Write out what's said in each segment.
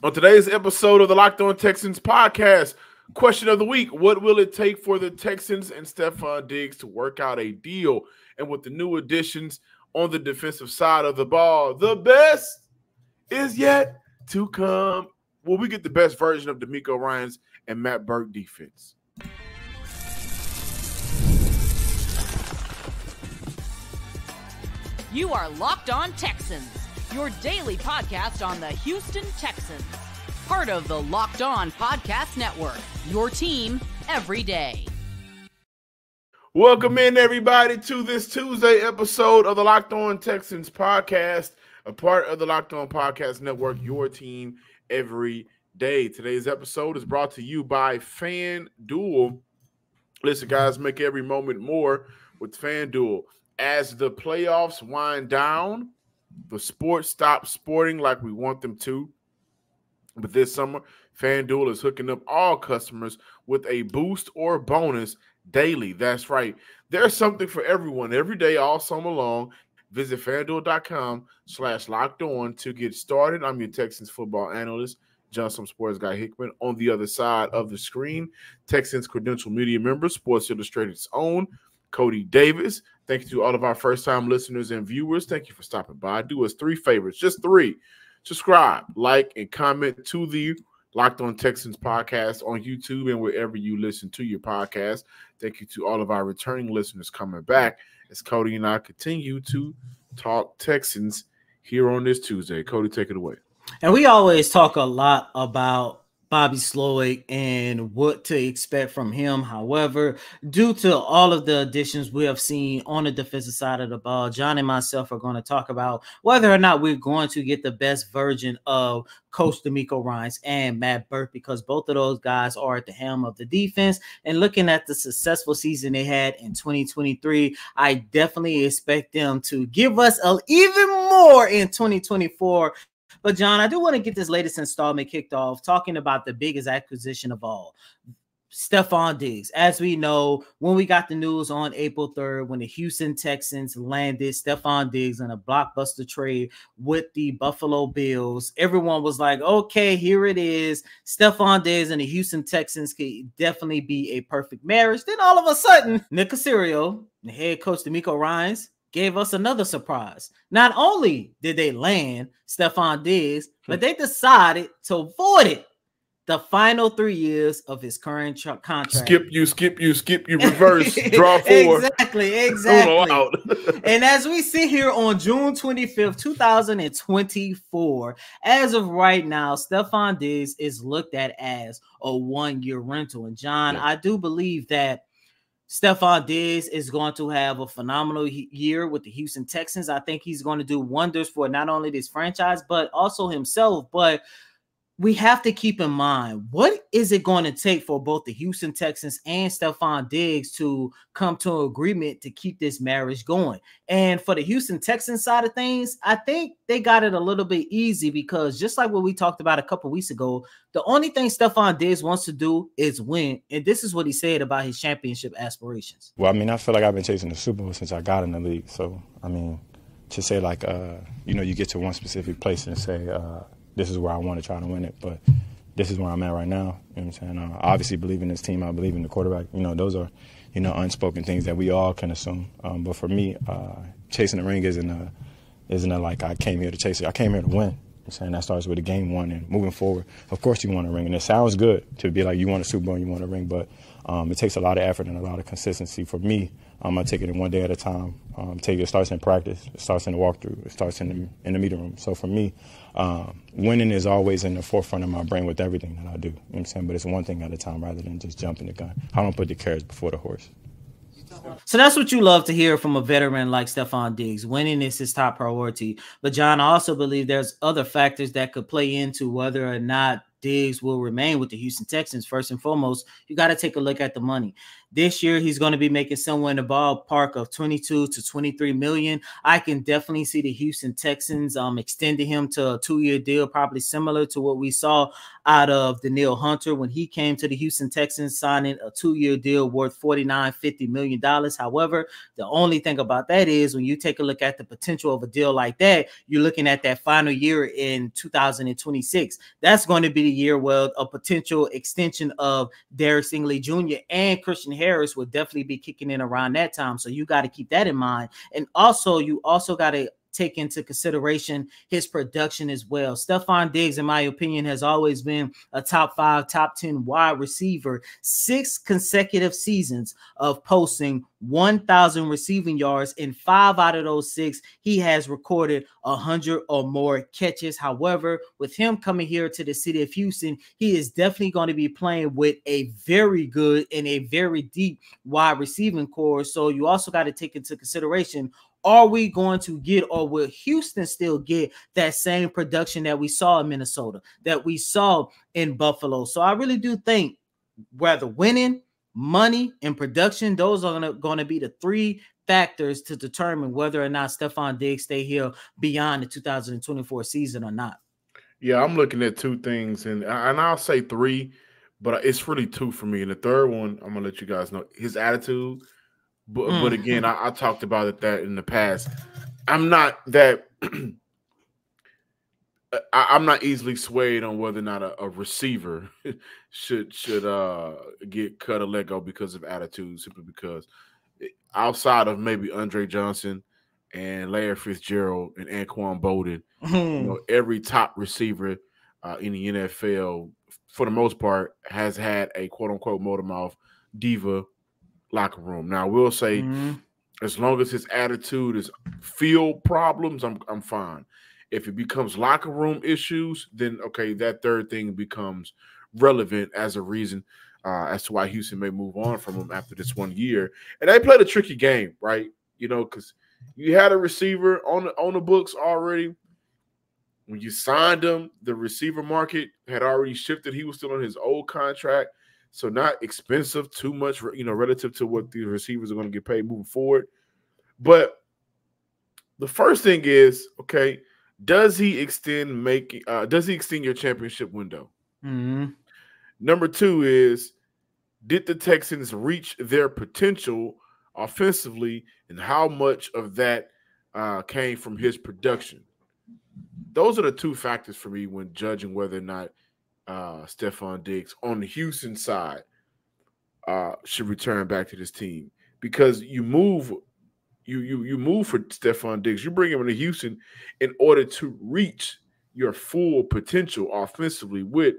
On today's episode of the Locked On Texans podcast, question of the week: what will it take for the Texans and Stefon Diggs to work out a deal? And with the new additions on the defensive side of the ball, the best is yet to come. Will we get the best version of DeMeco Ryans and Matt Burke defense? You are Locked On Texans, your daily podcast on the Houston Texans. Part of the Locked On Podcast Network, your team every day. Welcome in, everybody, to this Tuesday episode of the Locked On Texans podcast, a part of the Locked On Podcast Network, your team every day. Today's episode is brought to you by FanDuel. Listen, guys, make every moment more with FanDuel. As the playoffs wind down, the sports stop sporting like we want them to. But this summer, FanDuel is hooking up all customers with a boost or bonus daily. That's right. There's something for everyone every day, all summer long. Visit FanDuel.com/LockedOn to get started. I'm your Texans football analyst, Johnson Sports Guy Hickman. On the other side of the screen, Texans credential media member, Sports Illustrated's own Cody Davis. Thank you to all of our first-time listeners and viewers. Thank you for stopping by. Do us three favors, just three. Subscribe, like, and comment to the Locked On Texans podcast on YouTube and wherever you listen to your podcast. Thank you to all of our returning listeners coming back as Cody and I continue to talk Texans here on this Tuesday. Cody, take it away. And we always talk a lot about Bobby Slowick and what to expect from him. However, due to all of the additions we have seen on the defensive side of the ball, John and myself are going to talk about whether or not we're going to get the best version of Coach DeMeco Ryans and Matt Burke, because both of those guys are at the helm of the defense. And looking at the successful season they had in 2023, I definitely expect them to give us even more in 2024. But, John, I do want to get this latest installment kicked off talking about the biggest acquisition of all, Stefon Diggs. As we know, when we got the news on April 3rd, when the Houston Texans landed Stefon Diggs in a blockbuster trade with the Buffalo Bills, everyone was like, okay, here it is. Stefon Diggs and the Houston Texans could definitely be a perfect marriage. Then all of a sudden, Nick Caserio, the head coach DeMeco Ryans, gave us another surprise. Not only did they land Stefon Diggs, but they decided to void it the final 3 years of his current contract. Skip you, reverse, draw four. Exactly. And as we sit here on June 25th, 2024, as of right now, Stefon Diggs is looked at as a one-year rental. And John, I do believe that Stefon Diggs is going to have a phenomenal year with the Houston Texans. I think he's going to do wonders for not only this franchise, but also himself. But we have to keep in mind, what is it going to take for both the Houston Texans and Stefon Diggs to come to an agreement to keep this marriage going? And for the Houston Texans side of things, I think they got it a little bit easy, because just like what we talked about a couple weeks ago, the only thing Stefon Diggs wants to do is win. And this is what he said about his championship aspirations. Well, I mean, I feel like I've been chasing the Super Bowl since I got in the league. So, I mean, to say like, you get to one specific place and say, this is where I want to try to win it, but this is where I'm at right now. You know what I'm saying? I obviously believe in this team. I believe in the quarterback. Those are, unspoken things that we all can assume. But for me, chasing the ring isn't a like I came here to chase it. I came here to win. You know what I'm saying? That starts with a game one and moving forward. Of course you want a ring, and it sounds good to be like you want a Super Bowl and you want a ring, but it takes a lot of effort and a lot of consistency. For me, I take it in one day at a time. It starts in practice. It starts in the walkthrough. It starts in the meeting room. So for me, winning is always in the forefront of my brain with everything that I do. You know what I'm saying? But it's one thing at a time rather than just jumping the gun. I don't put the carriage before the horse. So that's what you love to hear from a veteran like Stefon Diggs. Winning is his top priority. But, John, I also believe there's other factors that could play into whether or not Diggs will remain with the Houston Texans. First and foremost, you got to take a look at the money. This year, he's going to be making somewhere in the ballpark of 22 to 23 million. I can definitely see the Houston Texans extending him to a 2-year deal, probably similar to what we saw out of Danielle Hunter when he came to the Houston Texans, signing a 2-year deal worth $49-50 million. However, the only thing about that is when you take a look at the potential of a deal like that, you're looking at that final year in 2026. That's going to be the year where a potential extension of Derek Stingley Jr. and Christian Harris will definitely be kicking in around that time. So you got to keep that in mind. And also, you also got to take into consideration his production as well. Stefon Diggs, in my opinion, has always been a top 5, top 10 wide receiver. 6 consecutive seasons of posting 1,000 receiving yards. In 5 out of those 6, he has recorded 100 or more catches. However, with him coming here to the city of Houston, he is definitely going to be playing with a very good and a very deep wide receiving core. So you also got to take into consideration, are we going to get, or will Houston still get that same production that we saw in Minnesota, that we saw in Buffalo? So I really do think whether winning, money, and production, those are going to be the 3 factors to determine whether or not Stefon Diggs stay here beyond the 2024 season or not. Yeah, I'm looking at 2 things, and I'll say 3, but it's really 2 for me. And the third one, I'm gonna let you guys know his attitude. But again, I talked about that in the past. I'm not that I'm not easily swayed on whether or not a receiver should get cut or let go because of attitude, simply because outside of maybe Andre Johnson and Larry Fitzgerald and Anquan Bolden, every top receiver in the NFL, for the most part, has had a quote-unquote motor-mouth diva locker room. Now, I will say, as long as his attitude is field problems, I'm fine. If it becomes locker room issues, then okay, that third thing becomes relevant as a reason as to why Houston may move on from him after this 1 year. And they played a tricky game, right? Because you had a receiver on the books already. When you signed him, the receiver market had already shifted. He was still on his old contract. So not expensive too much, relative to what the receivers are going to get paid moving forward. But the first thing is, okay, does he extend your championship window? Number 2 is, did the Texans reach their potential offensively, and how much of that came from his production? Those are the 2 factors for me when judging whether or not Stefon Diggs on the Houston side should return back to this team. Because you move for Stefon Diggs, you bring him into Houston in order to reach your full potential offensively with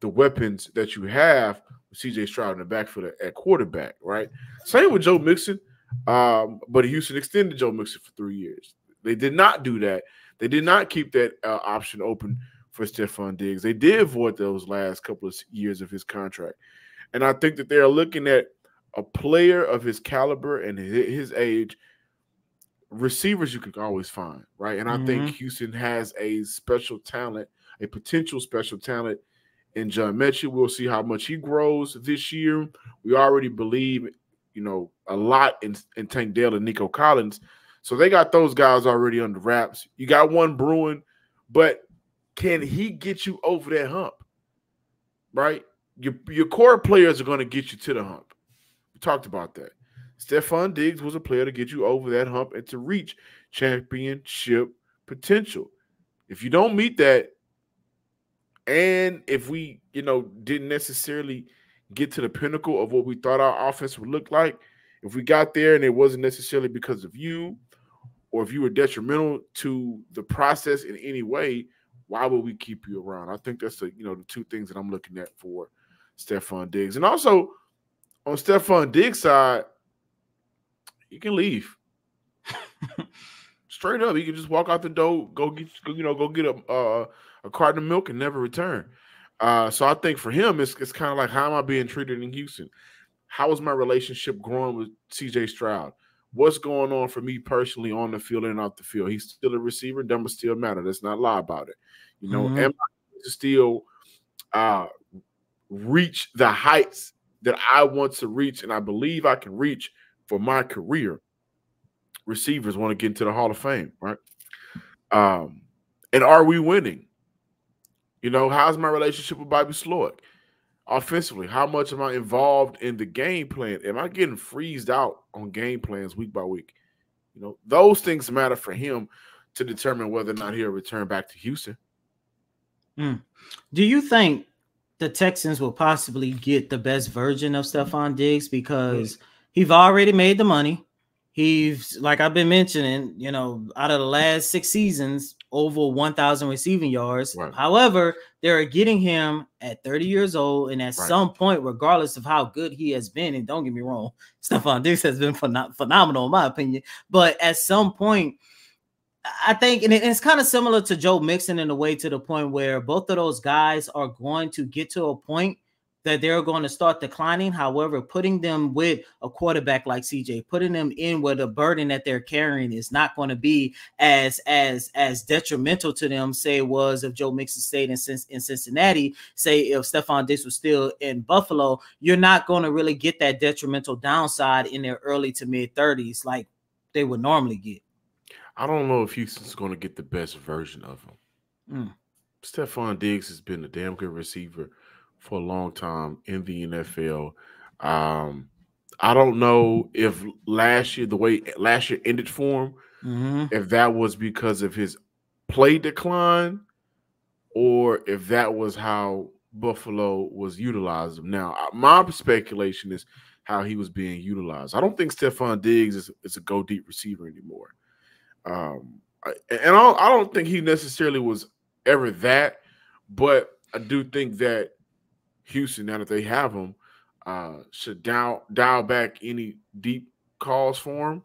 the weapons that you have with CJ Stroud in the backfield at quarterback, right? Same with Joe Mixon, but Houston extended Joe Mixon for 3 years. They did not do that. They did not keep that option open for Stefon Diggs. They did void those last couple of years of his contract. And I think that they're looking at a player of his caliber and his age. Receivers you can always find, right? And I think Houston has a special talent, a potential special talent in John Mechie. We'll see how much he grows this year. We already believe, a lot in Tank Dell and Nico Collins. So they got those guys already under wraps. You got one brewing, but can he get you over that hump, right? Your core players are going to get you to the hump. We talked about that. Stefon Diggs was a player to get you over that hump and to reach championship potential. If you don't meet that, and if we, didn't necessarily get to the pinnacle of what we thought our offense would look like, if we got there and it wasn't necessarily because of you, or if you were detrimental to the process in any way, why would we keep you around? I think that's the 2 things that I'm looking at for Stefon Diggs. And also on Stefon Diggs' side, he can leave. Straight up, he can just walk out the door, go get a carton of milk and never return. So I think for him, it's kind of like, how am I being treated in Houston? How is my relationship growing with CJ Stroud? What's going on for me personally on the field and off the field? He's still a receiver. Numbers still matter. Let's not lie about it. Am I to still reach the heights that I want to reach, and I believe I can reach for my career, receivers want to get into the Hall of Fame, right? And are we winning? You know, how's my relationship with Bobby Slowick? Offensively, how much am I involved in the game plan? Am I getting freezed out on game plans week by week? You know, those things matter for him to determine whether or not he'll return back to Houston. Do you think the Texans will possibly get the best version of Stefon Diggs because he's already made the money? He's, like I've been mentioning, you know, out of the last 6 seasons, over 1,000 receiving yards. Right. However, they're getting him at 30 years old, and at some point, regardless of how good he has been, and don't get me wrong, Stefon Diggs has been phenomenal in my opinion, but at some point, I think, and it's kind of similar to Joe Mixon in a way, to the point where both of those guys are going to get to a point that they're going to start declining. However, putting them with a quarterback like CJ, putting them in where the burden that they're carrying is not going to be as detrimental to them, say it was if Joe Mixon stayed in Cincinnati, say if Stefon Diggs was still in Buffalo, you're not going to really get that detrimental downside in their early to mid 30s like they would normally get. I don't know if Houston's going to get the best version of him. Stefon Diggs has been a damn good receiver for a long time in the NFL. I don't know if the way last year ended for him, if that was because of his play decline or if that was how Buffalo was utilizing him. Now, my speculation is how he was being utilized. I don't think Stefon Diggs is a go-deep receiver anymore. I don't think he necessarily was ever that, but I do think that Houston, now that they have him, should dial back any deep calls for him.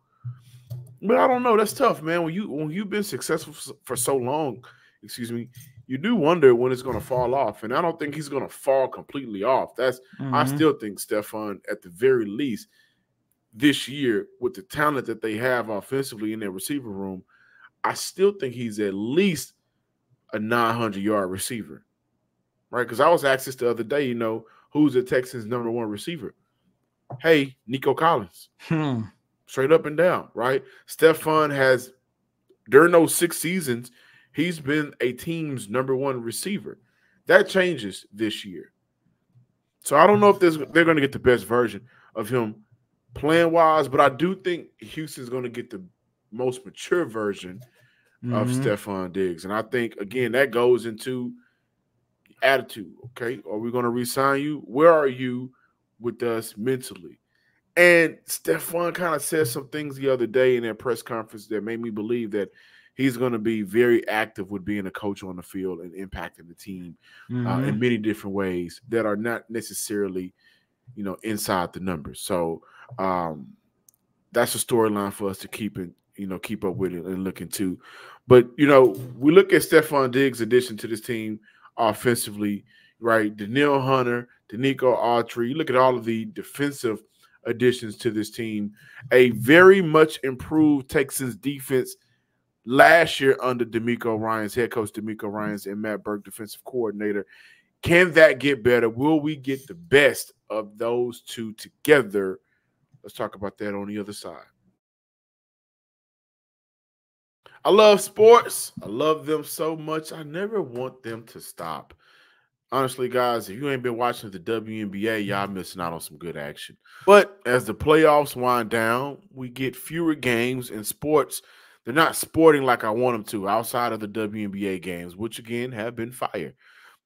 But I don't know. That's tough, man. When you've been successful for so long, you do wonder when it's going to fall off. And I don't think he's going to fall completely off. I still think Stefon, at the very least, this year, with the talent that they have offensively in their receiver room, I still think he's at least a 900-yard receiver, right? Because I was asked this the other day, you know, who's the Texans' #1 receiver? Hey, Nico Collins. Straight up and down, right? Stefon has, during those 6 seasons, he's been a team's #1 receiver. That changes this year. So I don't know if they're going to get the best version of him plan-wise, but I do think Houston's going to get the most mature version of Stefon Diggs. And I think, again, that goes into attitude, okay? Are we going to re-sign you? Where are you with us mentally? And Stefon kind of said some things the other day in that press conference that made me believe that he's going to be very active with being a coach on the field and impacting the team in many different ways that are not necessarily, you know, inside the numbers. So that's a storyline for us to keep up with it and look into. But, you know, we look at Stefon Diggs' addition to this team offensively, right? Danielle Hunter, Danico Autry. You look at all of the defensive additions to this team. A very much improved Texans defense last year under DeMeco Ryans, head coach DeMeco Ryans, and Matt Burke, defensive coordinator. Can that get better? Will we get the best of those two together? Let's talk about that on the other side. I love sports. I love them so much. I never want them to stop. Honestly, guys, if you ain't been watching the WNBA, y'all missing out on some good action. But as the playoffs wind down, we get fewer games, and sports, they're not sporting like I want them to outside of the WNBA games, which, again, have been fire.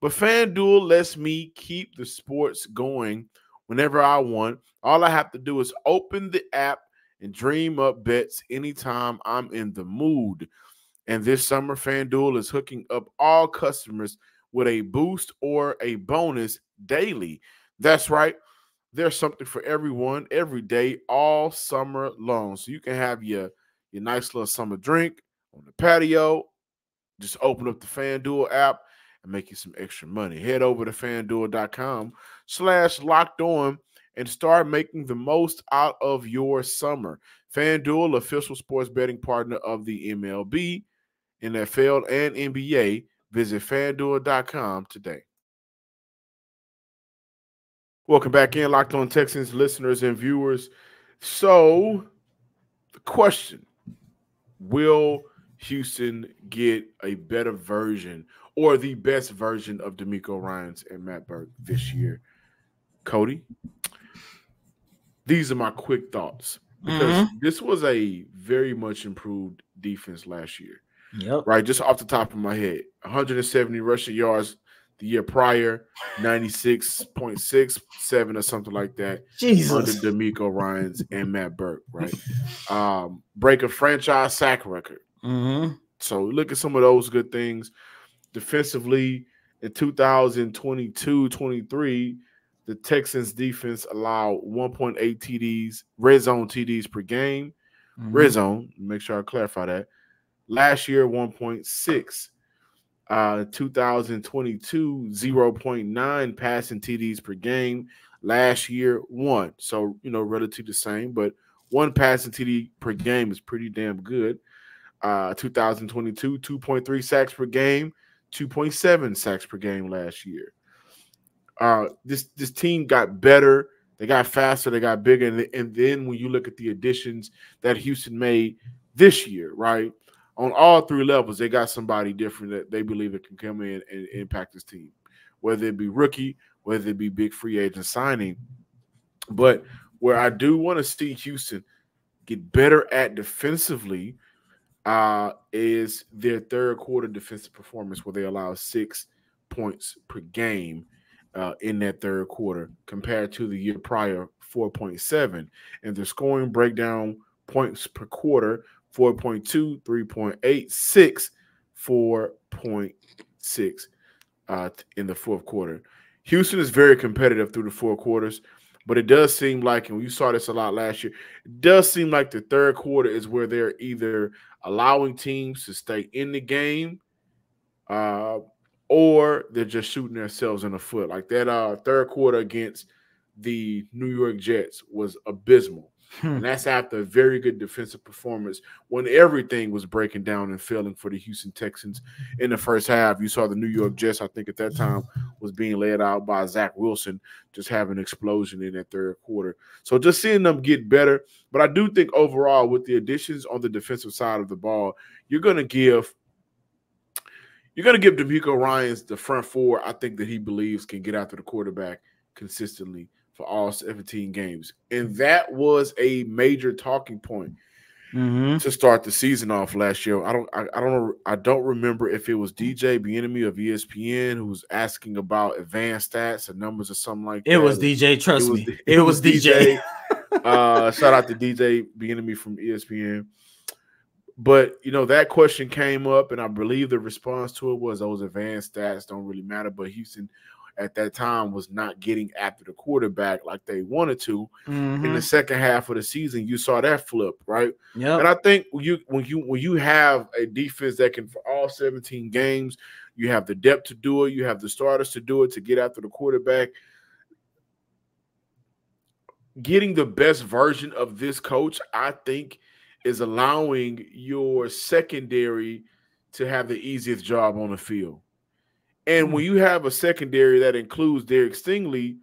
But FanDuel lets me keep the sports going whenever I want. All I have to do is open the app and dream up bets anytime I'm in the mood. And this summer, FanDuel is hooking up all customers with a boost or a bonus daily. That's right. There's something for everyone every day, all summer long. So you can have your nice little summer drink on the patio. Just open up the FanDuel app and make you some extra money. Head over to FanDuel.com/lockedon and start making the most out of your summer. FanDuel, official sports betting partner of the MLB, NFL, and NBA. Visit FanDuel.com today. Welcome back in, Locked On Texans listeners and viewers. So, the question, will Houston get a better version or the best version of DeMeco Ryans and Matt Burke this year? Cody, these are my quick thoughts because this was a very much improved defense last year. Yep. Right, just off the top of my head, 170 rushing yards the year prior, 96.67 or something like that. Jesus. Under DeMeco Ryans and Matt Burke, right? Break a franchise sack record. So look at some of those good things. Defensively, in 2022-23, the Texans defense allowed 1.8 TDs, red zone TDs per game. Red zone, make sure I clarify that. Last year, 1.6. 2022, 0.9 passing TDs per game. Last year, 1. So, relatively the same, but 1 passing TD per game is pretty damn good. 2022, 2.3 sacks per game, 2.7 sacks per game last year. This team got better. They got faster. They got bigger. And then when you look at the additions that Houston made this year, right, on all three levels, they got somebody different that they believe it can come in and impact this team, whether it be rookie, whether it be big free agent signing. But where I do want to see Houston get better at defensively is their third quarter defensive performance, where they allow 6 points per game in that third quarter compared to the year prior, 4.7. And their scoring breakdown points per quarter, 4.2, 3.8, 4.6 in the fourth quarter. Houston is very competitive through the four quarters, but it does seem like, and we saw this a lot last year, it does seem like the third quarter is where they're either allowing teams to stay in the game or they're just shooting themselves in the foot. Like that third quarter against the New York Jets was abysmal. And that's after a very good defensive performance when everything was breaking down and failing for the Houston Texans in the first half. You saw the New York Jets, I think at that time, was being led out by Zach Wilson, just having an explosion in that third quarter. So just seeing them get better. But I do think overall with the additions on the defensive side of the ball, you're going to give DeMeco Ryans the front four I think that he believes can get after the quarterback consistently for all 17 games. And that was a major talking point to start the season off last year. I don't remember if it was DJ Bieniemy of ESPN who was asking about advanced stats and numbers or something like that. It was DJ, trust me. It was DJ. Shout out to DJ Bieniemy from ESPN. But, that question came up, and I believe the response to it was those advanced stats don't really matter. But Houston at that time was not getting after the quarterback like they wanted to. In the second half of the season, you saw that flip, right? Yep. And I think when you have a defense that can, for all 17 games, you have the depth to do it, you have the starters to do it, to get after the quarterback. Getting the best version of this coach, I think, is allowing your secondary to have the easiest job on the field. And when you have a secondary that includes Derek Stingley,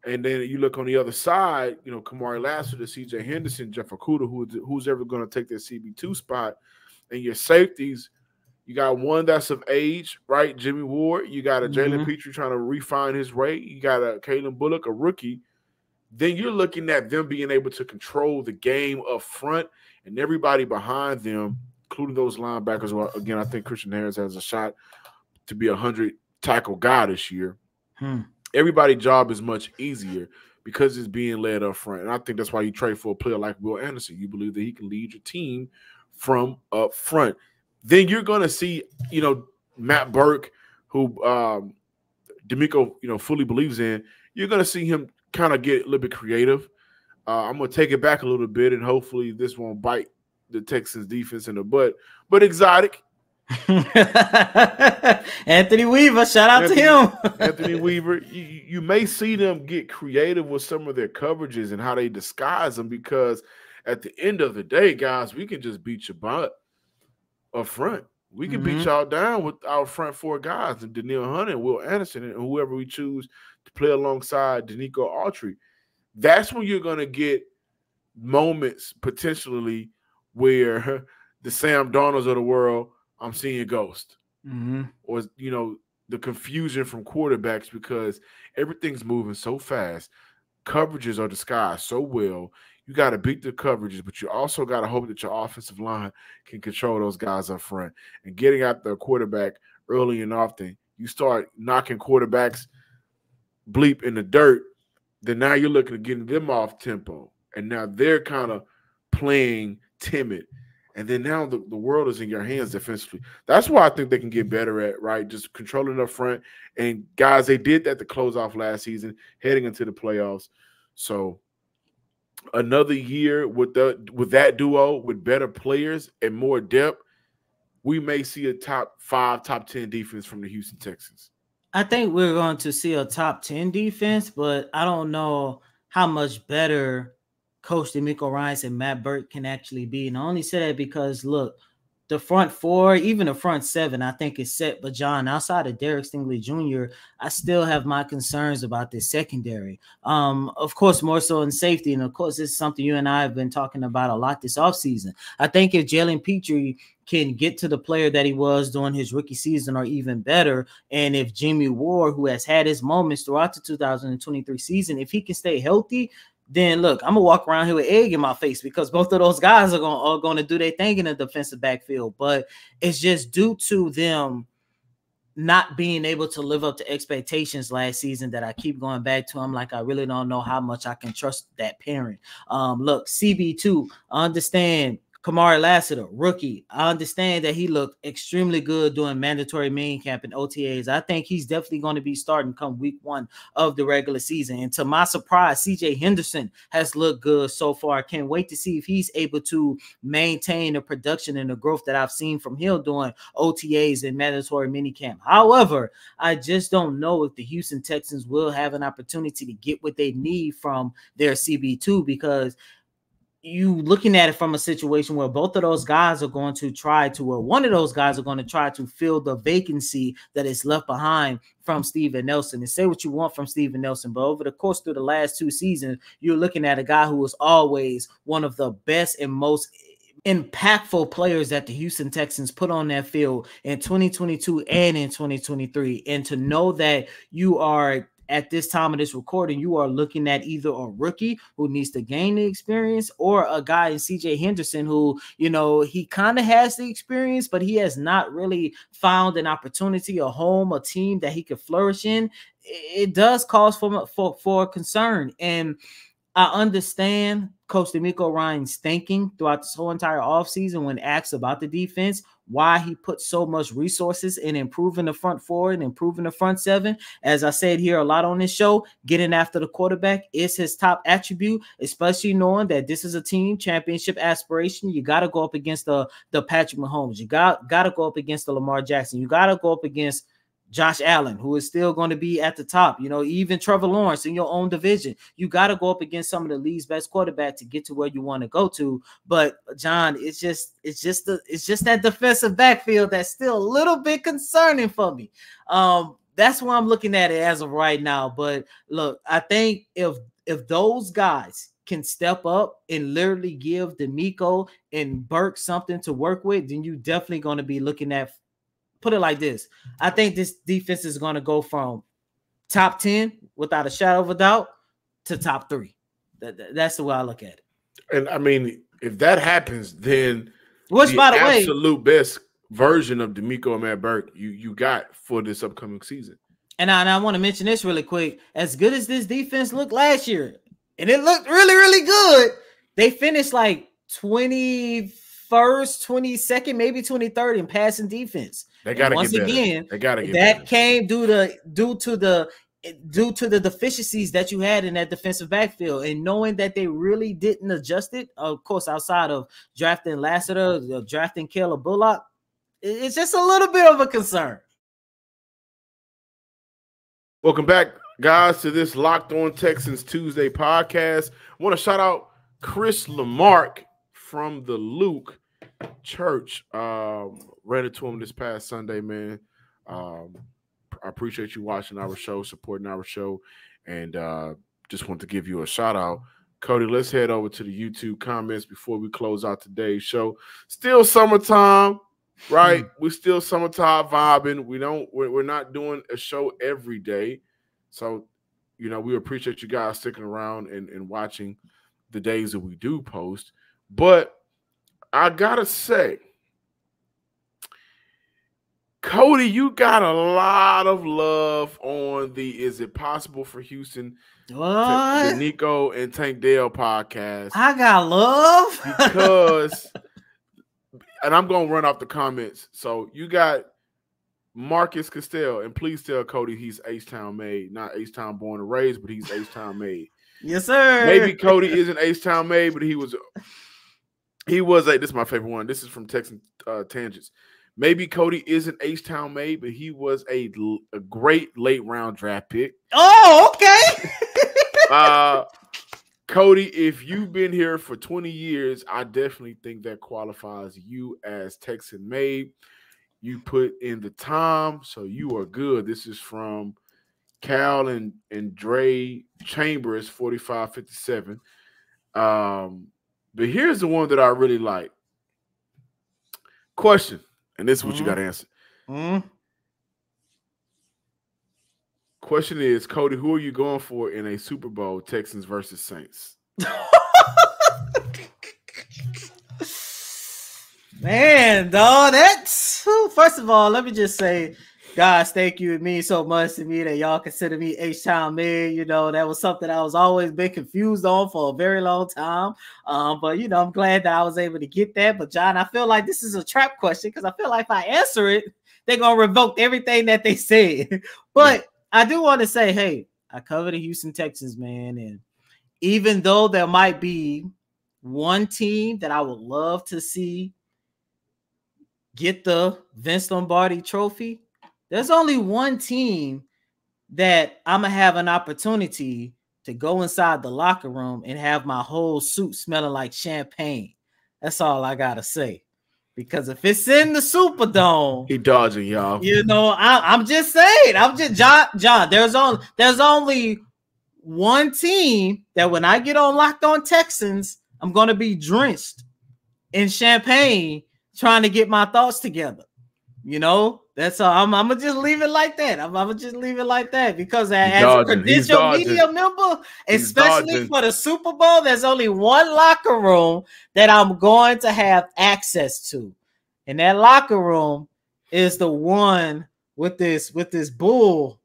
and then you look on the other side, Kamari Lassiter, C.J. Henderson, Jeff Okudah, who's ever going to take that CB2 spot, and your safeties, you got one that's of age, right? Jimmy Ward. You got a Jalen Petrie trying to refine his rate. You got a Kalen Bullock, a rookie. Then you're looking at them being able to control the game up front and everybody behind them, including those linebackers. Well, again, I think Christian Harris has a shot to be a 100-tackle guy this year. Everybody's job is much easier because it's being led up front. And I think that's why you trade for a player like Will Anderson. You believe that he can lead your team from up front. Then you're going to see, Matt Burke, who DeMeco, fully believes in. You're going to see him kind of get a little bit creative. I'm going to take it back a little bit, and hopefully this won't bite the Texans defense in the butt. But exotic. Anthony Weaver, shout out to him. Anthony Weaver, you may see them get creative with some of their coverages and how they disguise them, because at the end of the day, guys, we can just beat your butt up front. We can beat y'all down with our front four guys, and Daniil Hunter, and Will Anderson, and whoever we choose to play alongside Danico Autry. That's when you're going to get moments potentially where the Sam Darnolds of the world, I'm seeing a ghost. Or, the confusion from quarterbacks because everything's moving so fast. Coverages are disguised so well. You got to beat the coverages, but you also got to hope that your offensive line can control those guys up front. And getting out the quarterback early and often, you start knocking quarterbacks bleep in the dirt, then now you're looking at getting them off tempo. And now they're kind of playing timid. And then now the world is in your hands defensively. That's why I think they can get better at, right, just controlling up front. And, guys, they did that to close off last season, heading into the playoffs. So another year with that duo, with better players and more depth, we may see a top 5, top 10 defense from the Houston Texans. I think we're going to see a top 10 defense, but I don't know how much better Coach DeMeco Ryans and Matt Burke can actually be. And I only say that because, look, the front four, even the front seven, I think is set. But, John, outside of Derek Stingley Jr., I still have my concerns about this secondary. Of course, more so in safety. And, of course, this is something you and I have been talking about a lot this offseason. I think if Jalen Petrie can get to the player that he was during his rookie season or even better, and if Jimmy Ward, who has had his moments throughout the 2023 season, if he can stay healthy, then look, I'm gonna walk around here with egg in my face because both of those guys are going to do their thing in the defensive backfield. But it's just due to them not being able to live up to expectations last season that I keep going back to. I'm like, I really don't know how much I can trust that parent. Look, CB2, I understand. Kamari Lassiter, rookie. I understand that he looked extremely good doing mandatory main camp and OTAs. I think he's definitely going to be starting come week 1 of the regular season. And to my surprise, CJ Henderson has looked good so far. I can't wait to see if he's able to maintain the production and the growth that I've seen from him doing OTAs and mandatory mini camp. However, I just don't know if the Houston Texans will have an opportunity to get what they need from their CB2 because you looking at it from a situation where both of those guys are going to try to, or one of those guys are going to try to fill the vacancy that is left behind from Steven Nelson. And say what you want from Steven Nelson, but over the course of the last 2 seasons, you're looking at a guy who was always one of the best and most impactful players that the Houston Texans put on that field in 2022 and in 2023. And to know that you are at this time of this recording, you are looking at either a rookie who needs to gain the experience or a guy in CJ Henderson who, he kind of has the experience, but he has not really found an opportunity, a home, a team that he could flourish in. It does cause for concern. And I understand Coach DeMeco Ryans' thinking throughout this whole entire offseason when asked about the defense, why he put so much resources in improving the front four and improving the front seven. As I said here a lot on this show, getting after the quarterback is his top attribute, especially knowing that this is a team championship aspiration. You got to go up against the Patrick Mahomes. You got to go up against the Lamar Jackson. You got to go up against Josh Allen, who is still going to be at the top, even Trevor Lawrence in your own division. You got to go up against some of the league's best quarterback to get to where you want to go to. But John, it's just that defensive backfield that's still a little bit concerning for me. That's why I'm looking at it as of right now. But look, I think if those guys can step up and literally give DeMeco and Burke something to work with, then you definitely going to be looking at. Put it like this. I think this defense is going to go from top 10 without a shadow of a doubt to top 3. That's the way I look at it. And I mean, if that happens, then by the way, absolute best version of DeMeco and Matt Burke you got for this upcoming season. And I want to mention this really quick. As good as this defense looked last year, and it looked really, really good, they finished like 21st, 22nd, maybe 23rd in passing defense. They got to get better. Again, they got to get that better. came due to the deficiencies that you had in that defensive backfield, and knowing that they really didn't adjust it. Of course, outside of drafting Lassiter, drafting Caleb Bullock, it's just a little bit of a concern. Welcome back, guys, to this Locked On Texans Tuesday podcast. I want to shout out Chris Lamarck from the Luke Church. ran into him this past Sunday, man. I appreciate you watching our show, supporting our show, and just want to give you a shout out. Cody, let's head over to the YouTube comments before we close out today's show. Still summertime, right? We're still summertime vibing. We're not doing a show every day. So, we appreciate you guys sticking around and watching the days that we do post. But I gotta say, Cody, you got a lot of love on the Is It Possible for Houston? What? The Nico and Tank Dale podcast. I got love because, and I'm going to run off the comments. So you got Marcus Castell, and please tell Cody he's H-Town made, not H-Town born and raised, but he's H-Town made. Yes, sir. Maybe Cody isn't H-Town made, but he was this is my favorite one. This is from Texan Tangents. Maybe Cody isn't H-Town made, but he was a great late round draft pick. Oh, okay. Cody, if you've been here for 20 years, I definitely think that qualifies you as Texan made. You put in the time, so you are good. This is from Cal and Dre Chambers, 4557. But here's the one that I really like. Question. And this is what you got to answer. Question is, Cody, who are you going for in a Super Bowl, Texans versus Saints? Man, dog, that's first of all, let me just say, guys, thank you. It means so much to me that y'all consider me H-Town mid. That was something I was always been confused on for a very long time. But I'm glad that I was able to get that. But John, I feel like this is a trap question because I feel like if I answer it, they're gonna revoke everything that they said. But I do want to say, hey, I cover the Houston Texans, man, and even though there might be one team that I would love to see get the Vince Lombardi trophy, there's only one team that I'm going to have an opportunity to go inside the locker room and have my whole suit smelling like champagne. That's all I got to say. Because if it's in the Superdome, he dodging, y'all. I'm just saying. I'm just John. There's only one team that when I get on Locked On Texans, I'm going to be drenched in champagne trying to get my thoughts together. That's all. I'm gonna just leave it like that. I'm gonna just leave it like that because as a credential media member, especially for the Super Bowl, there's only one locker room that I'm going to have access to, and that locker room is the one with this bull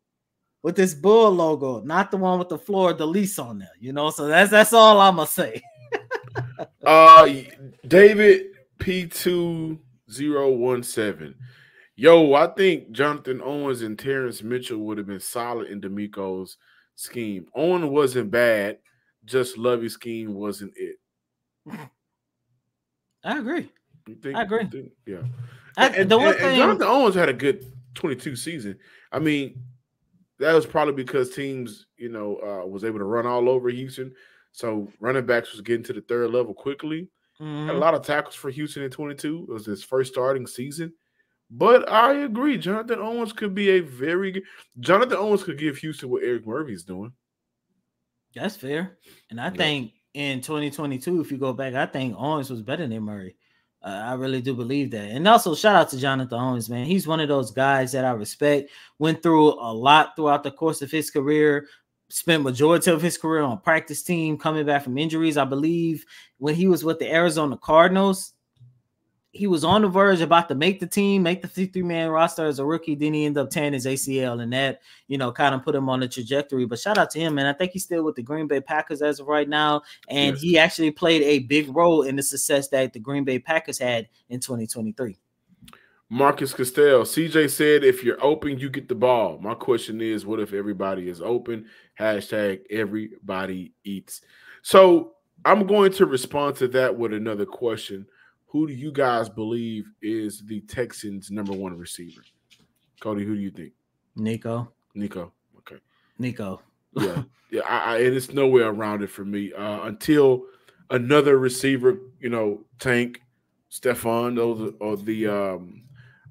logo, not the one with the Fleur de Lis on there. So that's all I'm gonna say. David P2017. Yo, I think Jonathan Owens and Terrence Mitchell would have been solid in D'Amico's scheme. Owen wasn't bad, just Lovey's scheme wasn't it. I agree. I agree. Yeah. And Jonathan Owens had a good 22 season. I mean, that was probably because teams, was able to run all over Houston. So running backs was getting to the third level quickly. Had a lot of tackles for Houston in 22. It was his first starting season. But I agree. Jonathan Owens could be Jonathan Owens could give Houston what Eric Murphy's doing. That's fair. And I think in 2022, if you go back, I think Owens was better than Murray. I really do believe that. And also, shout out to Jonathan Owens, man. He's one of those guys that I respect. Went through a lot throughout the course of his career. Spent majority of his career on practice team, coming back from injuries. I believe when he was with the Arizona Cardinals, he was on the verge about to make the team, make the 53-man roster as a rookie. Then he ended up tearing his ACL, and that, kind of put him on the trajectory. But shout out to him, man. I think he's still with the Green Bay Packers as of right now, and he actually played a big role in the success that the Green Bay Packers had in 2023. Marcus Castell, CJ said, if you're open, you get the ball. My question is, what if everybody is open? Hashtag everybody eats. So I'm going to respond to that with another question. Who do you guys believe is the Texans' number one receiver? Cody, who do you think? Nico. Okay. Nico. Yeah. And it's nowhere around it for me until another receiver, Tank, Stefon, those are the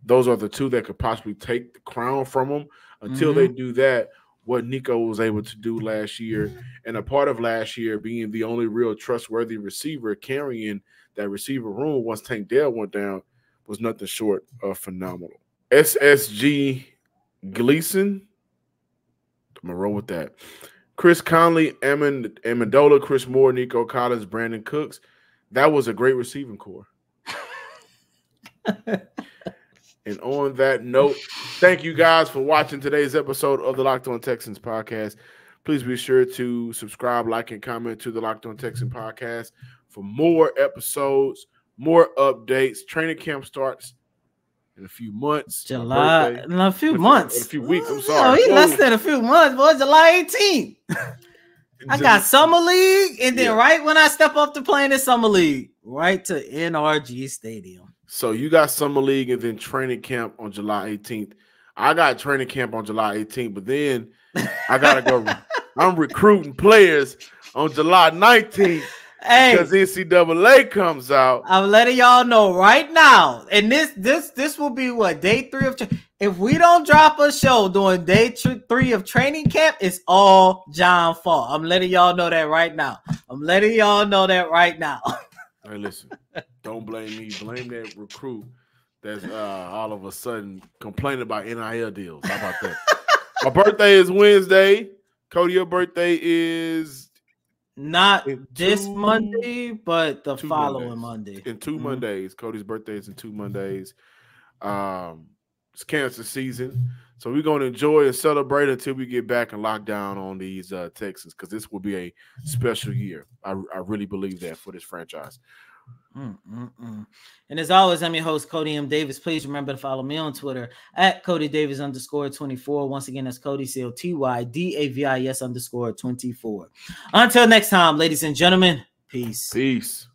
those are the two that could possibly take the crown from him. Until they do that, what Nico was able to do last year, and a part of last year being the only real trustworthy receiver carrying that receiver room once Tank Dell went down, was nothing short of phenomenal. SSG Gleason, I'm going to roll with that. Chris Conley, Amendola, Chris Moore, Nico Collins, Brandon Cooks. That was a great receiving core. And on that note, thank you guys for watching today's episode of the Locked On Texans podcast. Please be sure to subscribe, like, and comment to the Locked On Texans podcast for more episodes, more updates. Training camp starts in a few months. July, in a few months. In a few weeks, I'm sorry. No, less than a few months, boy. July 18th. I got Summer League, and then right when I step up to playing in Summer League, right to NRG Stadium. So you got Summer League and then training camp on July 18th. I got training camp on July 18th, but then I got to go. I'm recruiting players on July 19th because NCAA comes out. I'm letting y'all know right now. And this will be what, day 3 of if we don't drop a show during day 3 of training camp, it's all John fault. I'm letting y'all know that right now. Hey, listen, don't blame me. Blame that recruit that's all of a sudden complaining about NIL deals. How about that? My birthday is Wednesday. Cody, your birthday is not this Monday, but the following Monday. In 2 Mondays. Cody's birthday is in 2 Mondays. It's cancer season. So we're going to enjoy and celebrate until we get back and lock down on these Texans, because this will be a special year. I really believe that for this franchise. And as always, I'm your host, Cody M. Davis. Please remember to follow me on Twitter at CodyDavis_24. Once again, that's Cody, COTYDAVIS_24. Until next time, ladies and gentlemen, peace. Peace.